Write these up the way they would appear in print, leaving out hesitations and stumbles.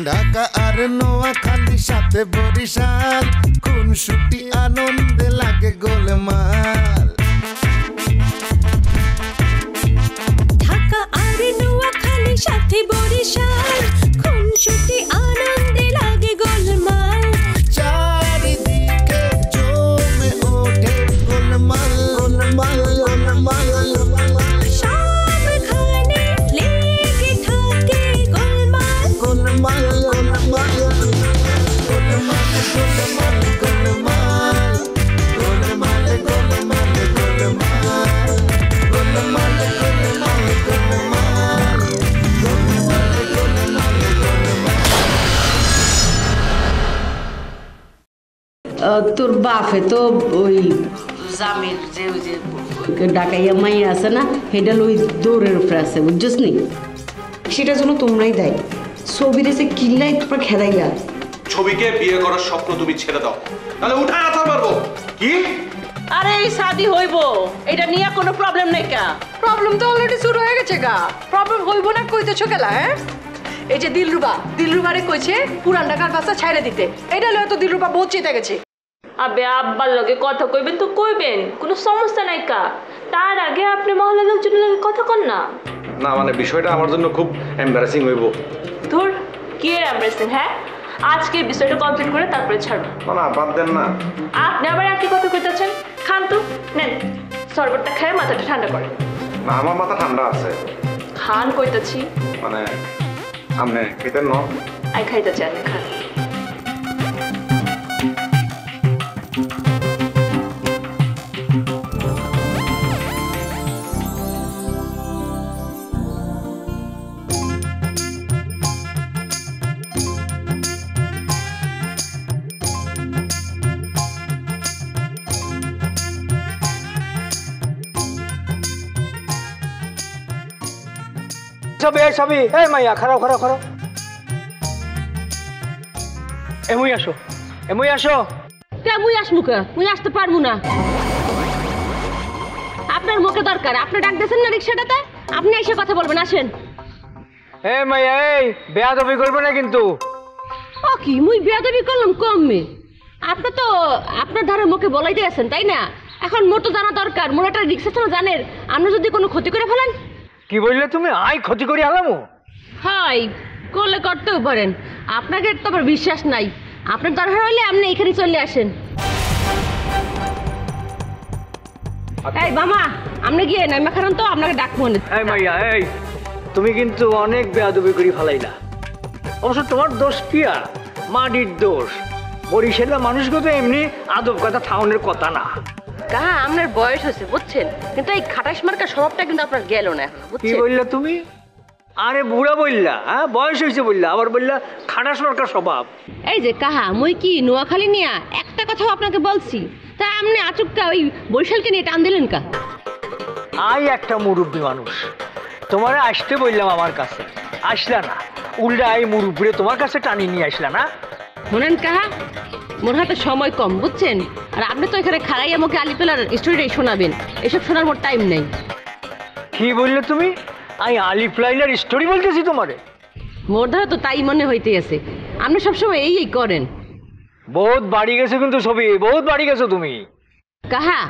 ঢাকা আর নোয়াখালী সাথে বরিশাল খুনসুটি আনন্দে লাগে গোলমাল ঢাকা আর নোয়াখালী সাথে বরিশাল খুনসুটি আনন্দে লাগে গোলমাল চারিদিকে জমে ওঠে গোলমাল গোলমাল গোলমাল সবখানে লেগে থাকে গোলমাল গোলমাল গোলমাল গোলমাল গোলমাল গোলমাল গোলমাল গোলমাল গোলমাল তোর বাপে তো ওই জামের যে ওই যে ডাকাইয়া মাইয়া আছে না সেটা ওই দৌড়ের উপরে আছে বুঝছিস নি সেটার জন্য তোমরাই দেয় ছবির এসে কিল্লাই তোমরা খেদাইলা ছবিকে বিয়ে করার স্বপ্ন তুমি ছেড়ে দাও তাহলে উঠায় আনতে পারবো কি আরে এই শাদি হইব এটা নিয়ে কোনো প্রবলেম নাই কা প্রবলেম তো অলরেডি শুরু হয়ে গেছে গা প্রবলেম হইব না কইতেছো গেলা হ্যাঁ এই যে দিলরুবারে কইছে পুরান ঢাকার ভাষা ছাইড়ে দিতে এটা লয় তো দিলরুবা বহুত চেতে গেছে আবে আব্বার লগে কথা কইবেন তো কইবেন কোনো সমস্যা নাই কা তার আগে আপনি মহল্লার লোকজনের লগে কথা কন না না মানে বিষয়টা আমার জন্য খুব এম্বারাসিং হইব ধুর কি এমব্রেসিং হ্যাঁ আজকে বিষয়টা কমপ্লিট করে তারপরে ছাড়বো না বাদ দেন না আপনি আবার একই কথা কইতেছেন খান তো নেন শরবতটা খেয়ে মাথাটা ঠান্ডা করেন না আমার মাথা ঠান্ডা আছে খান কইতেছি মানে আপনি খেতেন ন আই খাইতেছি আপনি খান সবই এই মাইয়া খারাপ এমুই আসো মুই আসমু কে মুই আসতে পারবো না আপনার মুখে দরকার আপনি ডাক দিয়েছেন না রিক্সাটাতে আপনি এসে কথা বলবেন আসেন এই মাইয়া এই বেয়াদবি করবে না কিন্তু ও কি মুই বেয়াদবি করলাম কমে আপনি তো আপনার ধারে মুখে বলাইতে আছেন তাই না এখন মোর তো জানা দরকার মোর একটা রিক্সা চালা জানেন আপনি যদি কোনো ক্ষতি করে ফেলেন কি বললে তুমি আই ক্ষতি করি আলামু হাই করলে করতেও পারেন আপনাকে তো আবার বিশ্বাস নাই আপনার দরকার হলে আপনি এখানে চলে আসেন এই মামা আপনি গিয়ে নাইমা খারান তো আপনাকে ডাক মনে এই মাইয়া এই তুমি কিন্তু অনেক বেয়াদবি করি ফেলাইলা অবশ্য তোমার দোষ কি আর মাটির দোষ বরিশালের মানুষকে তো এমনি আদব কথা থাউনের কথা না কাহা আপনার বয়স হয়েছে বুঝছেন কিন্তু এই খাটাস মার্কা স্বভাবটা কিন্তু আপনার গেল না কি বললা তুমি আরে বুড়া বললা হ্যাঁ বয়স হয়েছে বললা আবার বললা খাটাস মার্কা স্বভাব এই যে কাহা মুই কি নোয়াখালী নিয়া একটা কথাও আপনাকে বলছি তা আপনি আচুক্কা ওই বরিশালকে নিয়ে টান দিলেন কা আই একটা মুরব্বী মানুষ তোমারে আসতে বললাম আমার কাছে আসলা না উল্টা এই মুরব্বীরে তোমার কাছে টানি নিয়ে আসলা না শোনেন কাহা মোর হাতে সময় কম বুঝছেন আর আপনি তো এখানে খাড়াই আমাকে আলিপেলার স্টোরিটাই শোনাবেন এসব শোনার মোর টাইম নেই কি বললে তুমি আমি আলিফ লাইলার স্টোরি বলতেছি তোমারে মোর ধারা তো তাই মনে হইতে আছে আপনি সবসময় এই করেন বহুত বাড়ি গেছো কিন্তু ছবি বহুত বাড়ি গেছো তুমি কাহা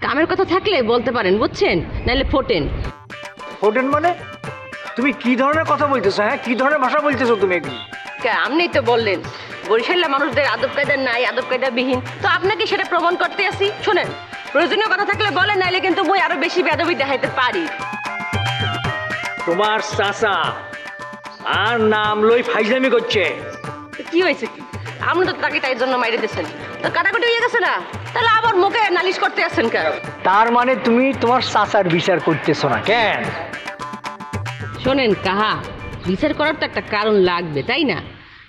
কামের কথা থাকলে বলতে পারেন বুঝছেন নাহলে ফোটেন মানে তুমি কি ধরনের কথা বলতেছো হ্যাঁ কি ধরনের ভাষা বলতেছো তুমি একটু আপনিই তো বললেন বরিশালের মানুষদের আদব কায়দা নাই আদব কায়দা বিহীন তো আপনাকে সেটা প্রমাণ করতে আসি শোনেন প্রয়োজনীয় কথা থাকলে বলেন নাইলে কিন্তু বই আরো বেশি বেয়াদবি দেখাইতে পারি তোমার চাচা আর নাম লই ফাইজলামি করছে কি হয়েছে কি আপনি তো তাকে তাই জন্য মাইরে দিয়েছেন তো কাটাকুটি হয়ে গেছে না তাহলে আবার মুখে নালিশ করতে আসছেন কেন তার মানে তুমি তোমার চাচার বিচার করতেছো না কেন শোনেন কাহা বিচার করার তো একটা কারণ লাগবে তাই না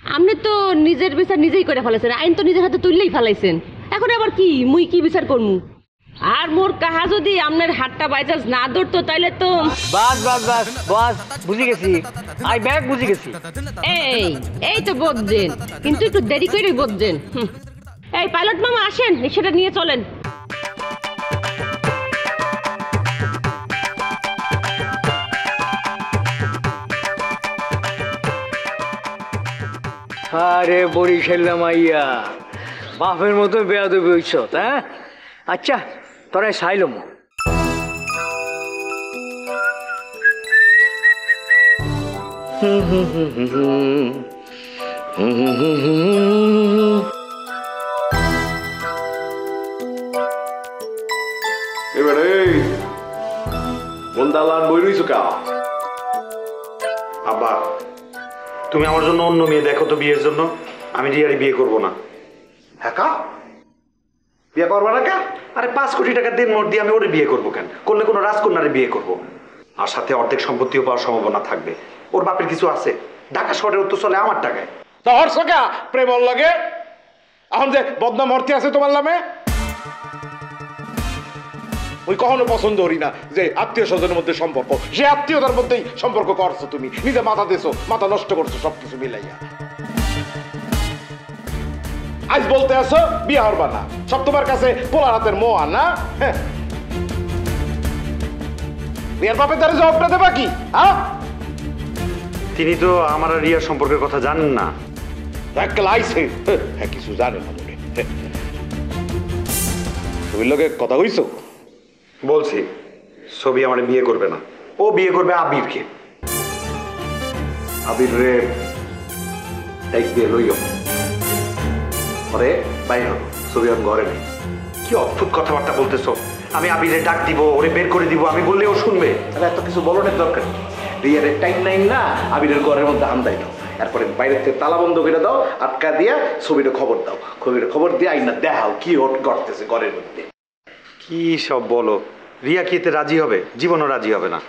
আপনি তো নিজের বিচার নিজেই করে ফেলাইছেন আইন তো নিজের হাতে তুললেই ফেলাইছেন এখন আবার কি মুই কি বিচার করমু আর মোর কাহা যদি আপনার হাতটা বাইচান্স না ধরতো তাইলে তো বাস বুঝি গেছি আই ব্যাগ বুঝি গেছি এই তো বুঝছেন কিন্তু একটু দেরি করে বুঝছেন এই পাইলট মামা আসেন সেটা নিয়ে চলেন আরে বরিশাল মাইয়া বাপের মতো বেয়াদবি হইছ, হ্যাঁ? আচ্ছা তোরাই চাইলম। এবারে বন্দালান বই রইছো কা? আব্বা তুমি আমার জন্য অন্য মেয়ে দেখো তো বিয়ের জন্য। আমি রিয়ারে বিয়ে করব না। হ্যাঁ কা? বিয়ে করবা না কা? আরে 5 কোটি টাকা দিন মোট দিয়ে আমি ওরে বিয়ে করবো কেন? করলে কোনো রাজকন্যারে বিয়ে করব। আর সাথে অর্ধেক সম্পত্তিও পাওয়ার সম্ভাবনা থাকবে। ওর বাপের কিছু আছে, ঢাকা শহরে তো চলে আমার টাকায়। তা হরছো কা প্রেমর লাগে? এখন যে বদনাম হরতে আছে তোমার নামে, ওই কখনো পছন্দ করি না যে আত্মীয় স্বজনের মধ্যে সম্পর্ক, সে আত্মীয়তার মধ্যেই সম্পর্ক করছো তুমি। নিজে মাথা দিছো, মাথা নষ্ট করছো সবকিছু মিলাইয়া। আজ বলতে আসো বিয়ে হরবা না, সব তোমার কাছে পোলার হাতের মোয়া না? বিয়ের বাপের দ্বারা জবাবটা দেবা কি? তিনি তো আমার আর রিয়ার সম্পর্কের কথা জানেন না। আইছে হ্যাঁ কিছু জানে না মনে। তুমি লোকে কথা কইছো? বলছি ছবি আমার বিয়ে করবে না, ও বিয়ে করবে আবিরকে। আবির রে এক দিয়ে লইও পরে বাইর হবো, ছবি আর ঘরে নেই। কি অদ্ভুত কথাবার্তা বলতেছো। আমি আবিরে ডাক দিব, ওরে বের করে দিব, আমি বললে ও শুনবে? তাহলে এত কিছু বলনের দরকার নেই। রিয়ারের টাইম নাই না, আবিরের ঘরের মধ্যে হান্দাই দাও, এরপরে বাইরের থেকে তালা বন্ধ করে দাও, আটকা দিয়া ছবিটা খবর দাও, খবর দিয়ে আইনা দেখাও কি ওট করতেছে ঘরের মধ্যে। কি সব বলো? রিয়া কি এতে রাজি হবে? জীবনও রাজি হবে না।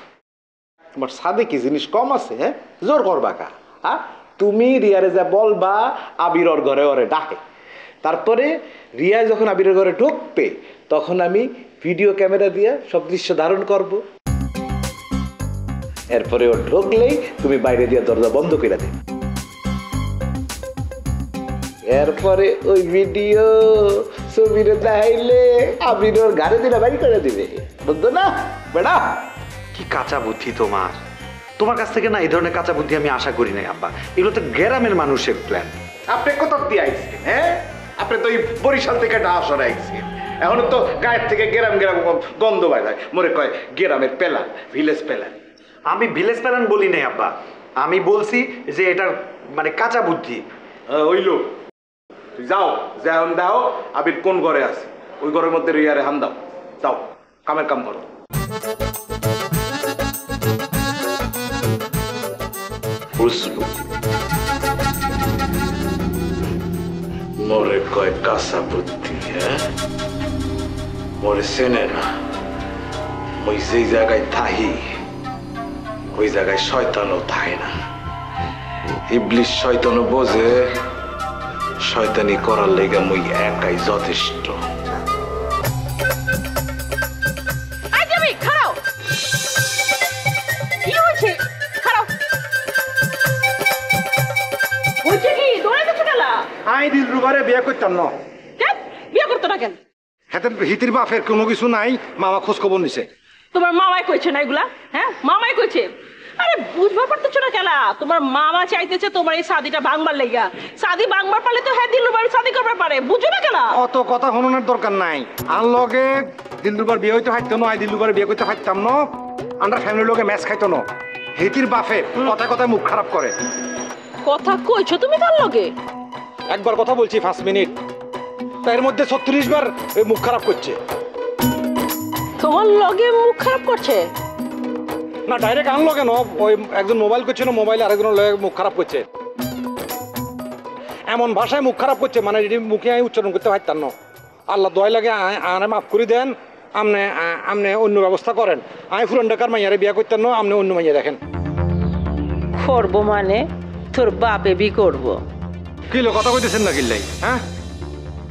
তোমার সাদে কি জিনিস কম আছে? হ্যাঁ জোর করবা কা? তুমি রিয়ারে যা বলবা আবির ওর ঘরে ওরে ডাকে, তারপরে রিয়া যখন আবিরের ঘরে ঢুকবে তখন আমি ভিডিও ক্যামেরা দিয়ে সব দৃশ্য ধারণ করব। এরপরে ও ঢুকলেই তুমি বাইরে দিয়ে দরজা বন্ধ করে দেবে। এরপরে ওই ভিডিও ছবিরে দেখাইলে আবির ওর ঘরে দিলে বাড়ি করে দিবে, বুঝছো না বেটা? কি কাঁচা বুদ্ধি তোমার! তোমার কাছ থেকে না এই ধরনের কাঁচা বুদ্ধি আমি আশা করি নাই আব্বা। এগুলো তো গ্রামের মানুষের প্ল্যান। আপনি কোথা দিয়ে আইছেন? হ্যাঁ আপনি তো ওই বরিশাল থেকে ডাসর আইছেন, এখন তো গায়ের থেকে গ্রাম গ্রাম গন্ধ বাইরে মনে কয় গ্রামের প্ল্যান, ভিলেজ প্ল্যান। আমি ভিলেজ প্ল্যান বলি নাই আব্বা, আমি বলছি যে এটার মানে কাঁচা বুদ্ধি। হইল তুই যাও, যেমন দাও আবির কোন ঘরে আছে ওই ঘরের মধ্যে রিয়ারে হান দাও, যাও কামের কাম করো। বুঝলো মোরে কয় কাঁচা বুদ্ধি? হ্যাঁ মোরে চেনে না। ওই যেই জায়গায় থাহি ওই জায়গায় শয়তানও থাকে না। ইবলিশ শয়তানও বোঝে শয়তানি করার লেগে মুই একাই যথেষ্ট। আই দিলরুবারে বিয়ে করতাম না। বিয়ে করতো না কেন? হাতের হিতির বাপের কোনো কিছু নাই, মামা খোঁজ খবর নিছে। তোমার মামাই কইছে না এগুলা? হ্যাঁ মামাই কইছে। আরে বুঝবা পারতেছো না খেলা? তোমার মামা চাইতেছে তোমার এই শাদিটা ভাঙবার লেগা। শাদি ভাঙবার পারলে তো হ্যাঁ দিলরুবার শাদি করবার পারে, বুঝো না খেলা? অত কথা শুনানোর দরকার নাই। আর লগে দিলরুবার বিয়ে হইতে পারতো না, আই দিলরুবার বিয়ে করতে পারতাম না। আমরা ফ্যামিলির লোকে ম্যাচ খাইতো না। হিতির বাপে কথায় কথায় মুখ খারাপ করে। কথা কইছো তুমি তার লগে? একবার কথা বলছি 5 মিনিট, তার মধ্যে 36 বার মুখ খারাপ করছে। তোমার লগে মুখ খারাপ করছে? না ডাইরেক্ট আনলো কেন? ওই একজন মোবাইল করছে না, মোবাইলে আরেকজন মুখ খারাপ করছে। এমন ভাষায় মুখ খারাপ করছে মানে যদি মুখে আমি উচ্চারণ করতে পারতাম না। আল্লাহ দয়া লাগে আনে মাফ করে দেন, আপনি অন্য ব্যবস্থা করেন। আমি ফুরান ঢাকার মাইয়ারে বিয়ে করতাম না, আপনি অন্য মাইয়া দেখেন। করবো মানে তোর বাপে বি করবো? কিলো কথা কইতেছেন না কিল্লাই? হ্যাঁ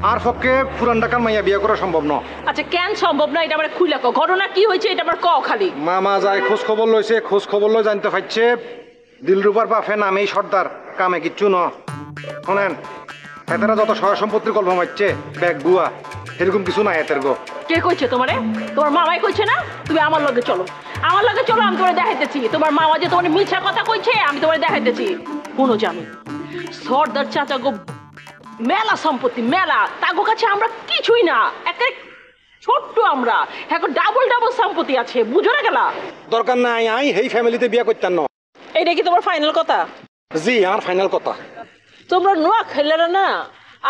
আর পক্ষে পুরান ঢাকার মাইয়া বিয়ে করা সম্ভব না। আচ্ছা কেন সম্ভব না? এটা আমার খুইলা কও, ঘটনা কি হয়েছে এটা আমার কও খালি। মামা যায় খোঁজ খবর লইছে, খোঁজ খবর লই জানতে পারছে দিলরুবার বাপে নামেই সর্দার, কামে কিচ্ছু ন। শোনেন এতেরা যত সহায় সম্পত্তির গল্প মারছে ব্যাগ বুয়া এরকম কিছু নাই এতের গো। কে কইছে তোমারে? তোমার মামাই কইছে না? তুমি আমার লগে চলো, আমার লগে চলো, আমি তোমারে দেখাইতেছি। তোমার মামা যে তোমার মিছা কথা কইছে আমি তোমারে দেখাইতেছি। কোনো জানি সর্দার চাচা গো মেলা সম্পত্তি মেলা তাগো কাছে আমরা কিছুই না, একেবারে ছোট্ট আমরা, এখন ডাবল ডাবল সম্পত্তি আছে, বুঝো না গেলা? দরকার নাই, আই এই ফ্যামিলিতে বিয়া করতাম না। এইটা কি তোমার ফাইনাল কথা? জি আমার ফাইনাল কথা। তোমরা নোয়া খেলেরা না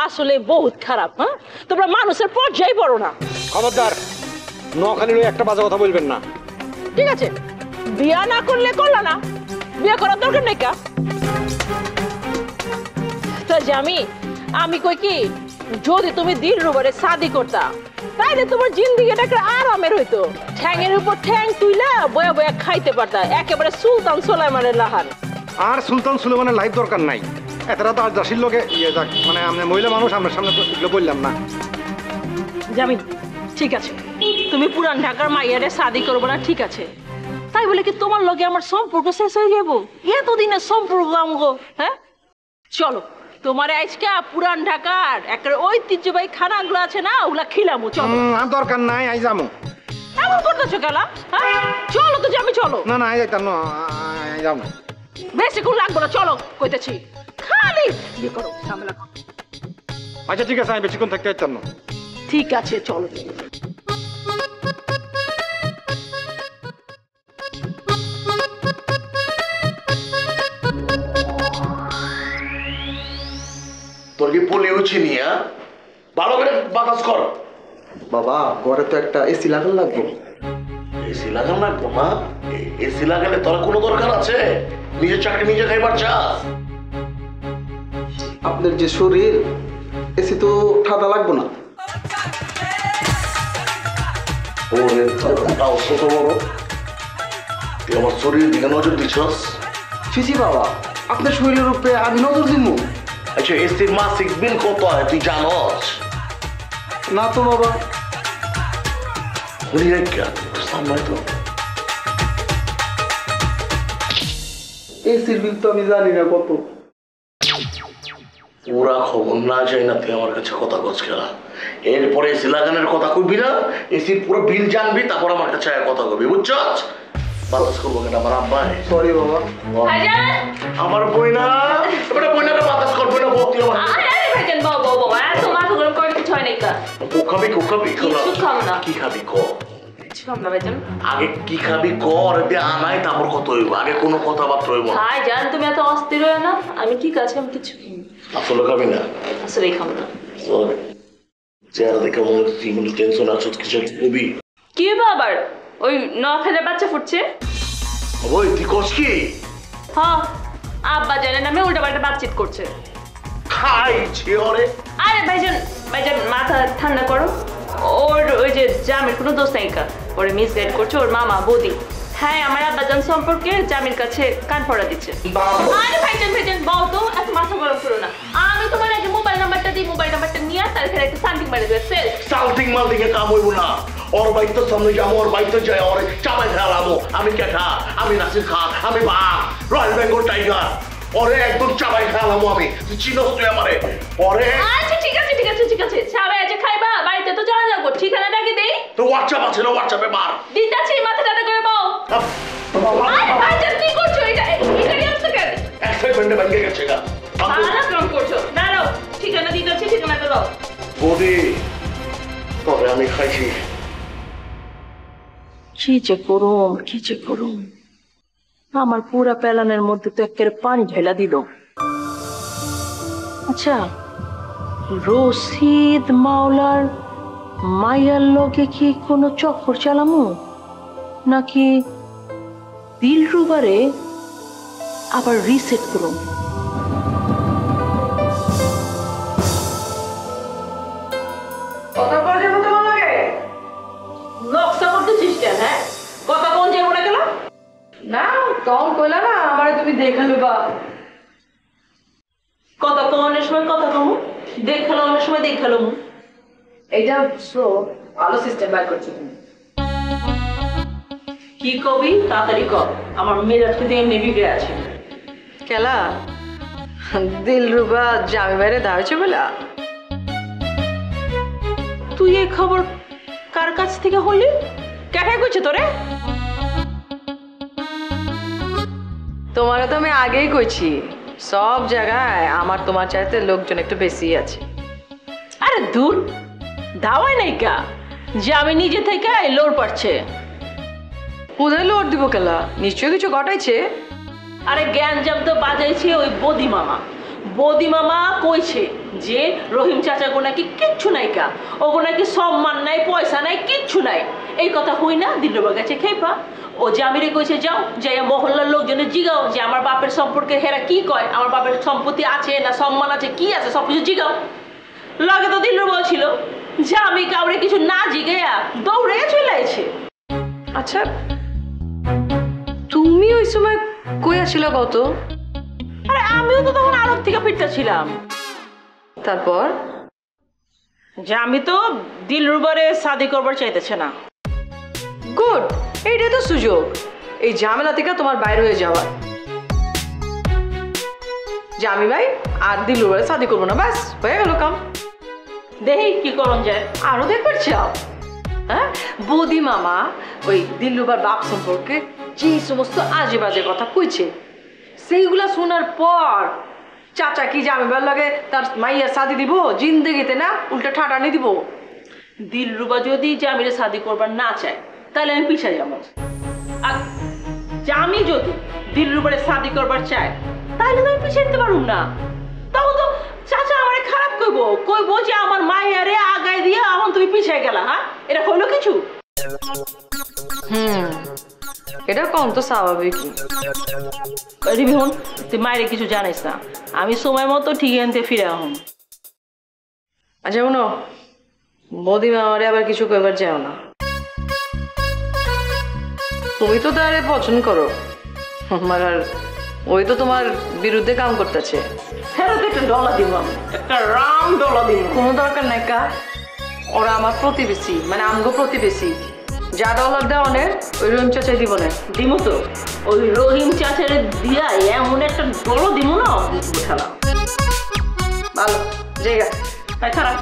আসলে বহুত খারাপ। হ্যাঁ, তোমরা মানুষের পর্যায়ে পড়ো না। খবরদার, নোয়াখালীর ওই একটা বাজে কথা বলবেন না। ঠিক আছে, বিয়া না করলে করলা না, বিয়া করার দরকার নেই কা। তা আমি কই কি, যদি তুমি দিলরুবারে শাদি করতা তাইলে তোমার জিন্দিগিটা একটা আরামের হইতো, ঠ্যাঙের উপর ঠ্যাং তুইলা বয়া বয়া খাইতে পারতা, একেবারে সুলতান সুলাইমানের লাহান। আর সুলতান সুলেমানের লাইফ দরকার নাই, এতটা তো আর দাসির লোকে ইয়ে যাক, মানে আমরা মহিলা মানুষ, আমরা সামনে তো এগুলো বললাম না। জামিন ঠিক আছে, তুমি পুরান ঢাকার মাইয়ারে শাদি করবো না, ঠিক আছে, তাই বলে কি তোমার লগে আমার সম্পর্ক শেষ হয়ে যাবো? এতদিনের সম্পর্ক আমগো। হ্যাঁ চলো, তোমার আজকে পুরান ঢাকার একটা ঐতিহ্যবাহী খানাগুলো আছে না, ওগুলা খিলামু। চলো। দরকার নাই, আই যামু। এমন করতেছো কেলা? হ্যাঁ চলো তো জামি, চলো। না না, আই যাইতাম না, আই যাম। বেশিক্ষণ লাগবো না, চলো কইতেছি, খালি বিয়ে করো, ঝামেলা করো। আচ্ছা ঠিক আছে, আমি বেশিক্ষণ থাকতে চাইতাম না। ঠিক আছে চলো। তোর কি পলি হচ্ছে নিয়ে ভালো করে বাতাস কর। বাবা ঘরে তো একটা এসি লাগান লাগবে। এসি লাগান লাগবো না? এসি লাগালে তোর কোনো দরকার আছে? নিজের চাকরি নিজে খাইবার চাস? আপনার যে শরীর, এসি তো ঠান্ডা লাগবে না। ওরে তাও কত বড়, তুই আমার শরীরের দিকে নজর দিছস? ছিছি বাবা, আপনার শরীরের উপরে আমি নজর দিব। আচ্ছা এসির মাসিক বিল কত হয় তুই জানস? না তো বাবা। সামনে তো এসির বিল তো আমি জানি না কত। পুরা খবর না চাই না তুই আমার কাছে কথা কস খেলা। এরপরে এসি লাগানোর কথা কইবি না, এসির পুরো বিল জানবি, তারপর আমার কাছে কথা কবি, বুঝছস? বাতাস করবো কেন আমার আব্বাই? সরি বাবা। আমার বই না, এবারে বইনারে বাতাস করবে না বলতি আমার। আরে ভাইজান বাবা বাবা এত মাথা গরম করে কিছু হয় নাই কা। কোকাবি কিছু খাও না। কি খাবি ক? কিছু খাও না ভাইজান। আগে কি খাবি কর দে, আনাই তারপর কত হইব, আগে কোনো কথাবার্তা হইব না। ভাইজান তুমি এত অস্থির হয়ে না, আমি ঠিক আছে, আমি কিছু খাই না। আসলে খাবি না? আসলেই খাবো না। চেহারা দেখে মনে হচ্ছে তুই মনে টেনশন আছো, কিছু কবি? কি হবে আবার? ওই নখালের বাচ্চা ফুটছে। ওই তুই কস কি? হ্যাঁ আব্বা জানে না, আমি উল্টা পাল্টা বাতচিত করছে। খাইছি ওরে। আরে ভাইজান ভাইজান মাথা ঠান্ডা করো, ওর ওই যে জামির কোনো দোষ নাই কা, ওরে মিসগাইড করছে ওর মামা বৌদি। হ্যাঁ আমার আব্বাজান সম্পর্কে জামির কাছে কান পড়া দিচ্ছে। আরে ভাইজান ভাইজান বল তো, এত মাথা গরম করো না। আমি তোমার আগে মোবাইল নাম্বারটা দিই, মোবাইল নাম্বারটা নিয়ে তার ঘরে একটা সান্টিং মারে দেবে। সেল সাউন্ডিং মালদিং এ কাম হইব না। ওর বাইতো সামনে যাবো, ওর বাইতো যাই, ওর চাবাই খেলাবো। আমি কেঠা, আমি নাসির খান, আমি বাঘ, রয়্যাল বেঙ্গল টাইগার, ওরে একদম চাবাই খেলাবো আমি। তুই চিনস তুই আমারে? ওরে আচ্ছা ঠিক আছে ঠিক আছে ঠিক আছে, সবাই আছে খাইবা, বাড়িতে তো যাওয়া যাবো, ঠিকানাটাকে দেই। তো হোয়াটসঅ্যাপ আছে না? হোয়াটসঅ্যাপে মার। দিতাছি, মাথা টাটা করে বল। আরে ভাইজান কি করছো? এটা নিয়ে আসতে কেন? এক্সাইটমেন্টে ভেঙে গেছে গা। ভালো কাম করছো, দাঁড়াও, ঠিকানা দিতেছি, ঠিকানাটা দাও। বৌদি তবে আমি খাইছি। কি যে করুম, কি যে করুম, আমার পুরা প্যালানের মধ্যে তো একেবারে পানি ঢেলা দিল। আচ্ছা রশিদ মাওলার মাইয়ার লগে কি কোনো চক্কর চালামু, নাকি দিলরুবারে আবার রিসেট করুম? কথা বল যাবো তোমার লাগে, নকশা করতেছিস কেন? হ্যাঁ কথা কোন যাবো না কেন? না তখন কইলা না আমারে তুমি দেখালো বা কথা কনের সময় কথা কমু, দেখালো অনেক সময় দেখালো মু। এইটা ভালো সিস্টেম বাইর করছো তুমি। কি কবি তাড়াতাড়ি কর, আমার মেজাজটা দিয়ে এমনি বিগড়ে আছে। কেলা দিলরুবা জামি বাইরে দাঁড়াচ্ছে বলা? তুই এই খবর কার কাছ থেকে হলি? কেটাই কইছে তোরে? তোমারে তো আমি আগেই কইছি সব জায়গায় আমার তোমার চাইতে লোকজন একটু বেশি আছে। আরে দূর, দাওয়াই নাই কা যে আমি নিজে থেকে লোর পাচ্ছে। কোথায় লোড দিব কেলা? নিশ্চয়ই কিছু ঘটাইছে। আরে জ্ঞানজাম তো বাজাইছে ওই বদি মামা। বদি মামা কইছে যে রহিম চাচা গো নাকি কিচ্ছু নাই কা, ওগো নাকি সম্মান নাই, পয়সা নাই, কিচ্ছু নাই। এই কথা হই না দিল্লুবা গেছে খেপা। ও জামিরে কইছে যাও যাইয়া মহল্লার লোকজনের জিগাও যে আমার বাপের সম্পর্কে হেরা কি কয়, আমার বাপের সম্পত্তি আছে না সম্মান আছে কি আছে সবকিছু জিগাও। লগে তো দিল্লুবা ছিল, যে আমি কাউরে কিছু না জিগাইয়া দৌড়ে চলে আইছে। আচ্ছা তুমি ওই সময় কই আসছিল কত? আরে আমিও তো তখন আরব থেকে ফিরতেছিলাম। তারপর যে আমি তো দিলরুবারে শাদি করবার চাইতেছে না। গুড, এইটাই তো সুযোগ এই ঝামেলা থেকে তোমার বাইরে হয়ে যাওয়ার। যে আমি ভাই আর দিলরুবারে শাদি করবো না, ব্যাস হয়ে গেল কাম। দেখি কি করন যায়। আরো দেখবার চাও? হ্যাঁ, বৌদি মামা ওই দিলরুবার বাপ সম্পর্কে যে সমস্ত আজে বাজে কথা কইছে সেইগুলা শোনার পর চাচা কি জামিবার লাগে তার মাইয়ার শাদি দিব? জিন্দেগিতে না, উল্টা ঠাটানি দিব। দিলরুবা যদি জামিরে শাদি করবার না চায় তাহলে আমি পিছাই যাবো। আর জামি যদি দিলরুবারে শাদি করবার চায় তাহলে তো আমি পিছিয়ে দিতে পারুম না। তখন তো চাচা আমারে খারাপ কইবো যে আমার মাইয়ারে আগায় দিয়ে এখন তুমি পিছিয়ে গেলা। হ্যাঁ, এটা হলো কিছু? এটা কম তো স্বাভাবিক। রিভিহন তুই মায়ের কিছু জানিস না, আমি সময় মতো ঠিক আনতে ফিরে আহম। আচ্ছা শোনো, বৌদি মামারে আবার কিছু কইবার যাও না। তুমি তো তারে পছন্দ করো, আর ওই তো তোমার বিরুদ্ধে কাম করতেছে। হ্যাঁ, একটা ডলা দিব, আমি একটা রাম ডলা দিব। কোনো দরকার নাই কা, ওরা আমার প্রতিবেশী, মানে আমগো প্রতিবেশী। যা ডলার দেওয়া অনেক ওই রহিম চাচাই দিব না। দিব তো, ওই রহিম চাচারে দিয়া এমন একটা ডলা দিব না খেলা। ভালো জায়গা খারাপ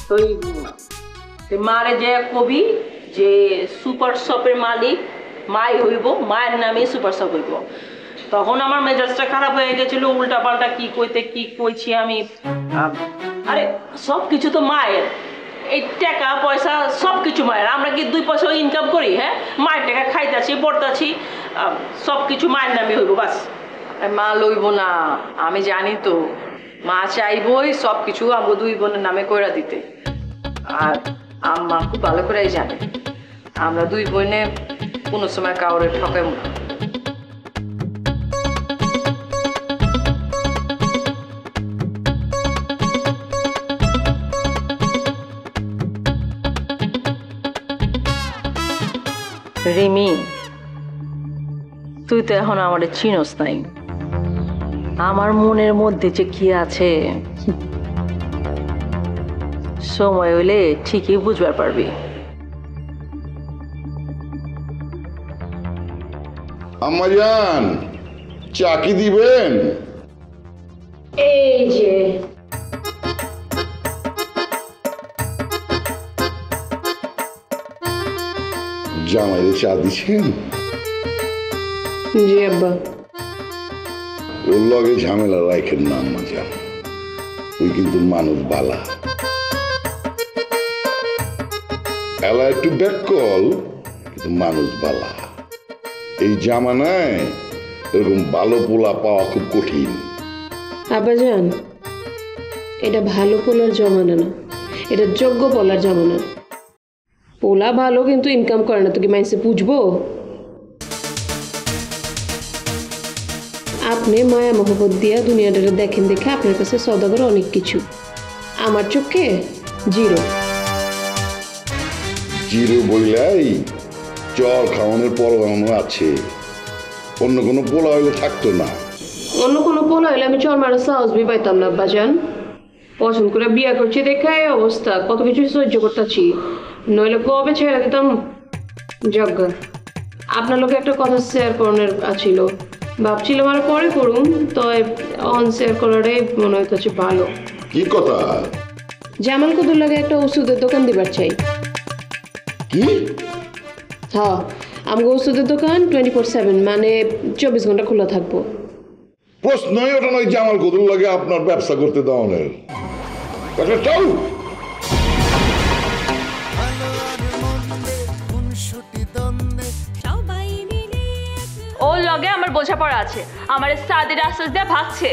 তুই মারে যে কবি যে সুপার শপের মালিক মাই হইব, মায়ের নামে সুপার শপ হইব। তখন আমার মেজাজটা খারাপ হয়ে গেছিল, উল্টা পাল্টা কি কইতে কি কইছি আমি। আরে সব কিছু তো মায়ের, এই টাকা পয়সা সব কিছু মায়ের। আমরা কি 2 পয়সা ইনকাম করি? হ্যাঁ, মায়ের টাকা খাইতেছি পড়তেছি, সব কিছু মায়ের নামে হইব বাস। মা লইব না, আমি জানি তো। মা চাইবই সব কিছু আমগো 2 বোনের নামে কইরা দিতে। আর আম্মা খুব ভালো করেই জানে আমরা 2 বোনে কোনো সময় কাউরে ঠকাইব না। রিমি, তুই তো এখন আমার চিনস নাই, আমার মনের মধ্যে যে কি আছে সময় হইলে ঠিকই বুঝবার পারবি। আম্মাজান, চা কি দিবেন? এই যে জামাইরে চা দিছেন? জি আব্বা। ওর লগে ঝামেলা রাখেন না আম্মাজান, ওই কিন্তু মানুষ বালা। এলা একটু ব্যাককল, কিন্তু মানুষ বালা। এই জামানায় এরকম ভালো পোলা পাওয়া খুব কঠিন। আব্বাজান, এটা ভালো পোলার জমানা না, এটা যোগ্য পোলার জমানা। পোলা ভালো কিন্তু ইনকাম করে না, তো কি মাইসে বুঝবো? আপনি মায়া মহব্বত দিয়া দুনিয়াটা দেখেন দেখে আপনার কাছে সওদাগর অনেক কিছু, আমার চোখে জিরো। জিরো বইলাই চর খাওয়ানোর পরমাণু আছে, অন্য কোনো পোলা হইলে থাকতো না। অন্য কোনো পোলা হইলে আমি চর মারা সাহস বি পাইতাম না আব্বাজান। পছন্দ করে বিয়া করছি দেখে এই অবস্থা, কত কিছু সহ্য করতেছি, নইলে কবে ছেড়ে দিতাম। যজ্ঞা, আপনার লোকে একটা কথা শেয়ার করানোর আছিল, ভাবছিলাম আর পরে করুন, তো অন শেয়ার করাটাই মনে হইতেছে ভালো। কি কথা? জামাল কুদুর লাগে একটা ওষুধের দোকান দিবার চাই। কি? হ্যাঁ, আমাকে ওষুধের দোকান 24/7, মানে 24 ঘন্টা খোলা থাকবো। প্রশ্নই ওঠে নয় যে আমার কদুর লাগে আপনার ব্যবসা করতে দেওয়ানের চল সবাই মিলে ওর লগে আমার বোঝাপড়া আছে, আমার সাদির আশ্বাস দিয়ে ভাগছে।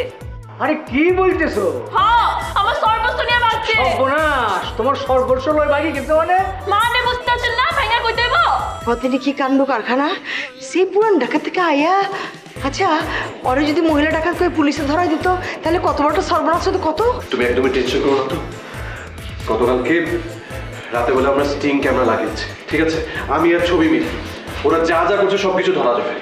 আরে কি বলতেছো? হ্যাঁ, আমার সর্বস্ব নিয়ে ভাগছে। সর্বনাশ, তোমার সর্বস্ব লয় বাকি কিন্তু মানে বুঝতে পারছেন না, ভাঙা কই দেব? প্রতিটি কি কাণ্ড কারখানা, সেই পুরান ঢাকা থেকে আয়া। আচ্ছা, পরে যদি মহিলা ডাকাত করে পুলিশে ধরাই দিত তাহলে কত বড়টা সর্বনাশ হতো, কত। তুমি একদমই টেনশন করো না তো। গতকালকে রাতে বেলা আমরা স্টিং ক্যামেরা লাগিয়েছি, ঠিক আছে? আমি আর ছবি মিলে ওরা যা যা করছে সবকিছু ধরা যাবে।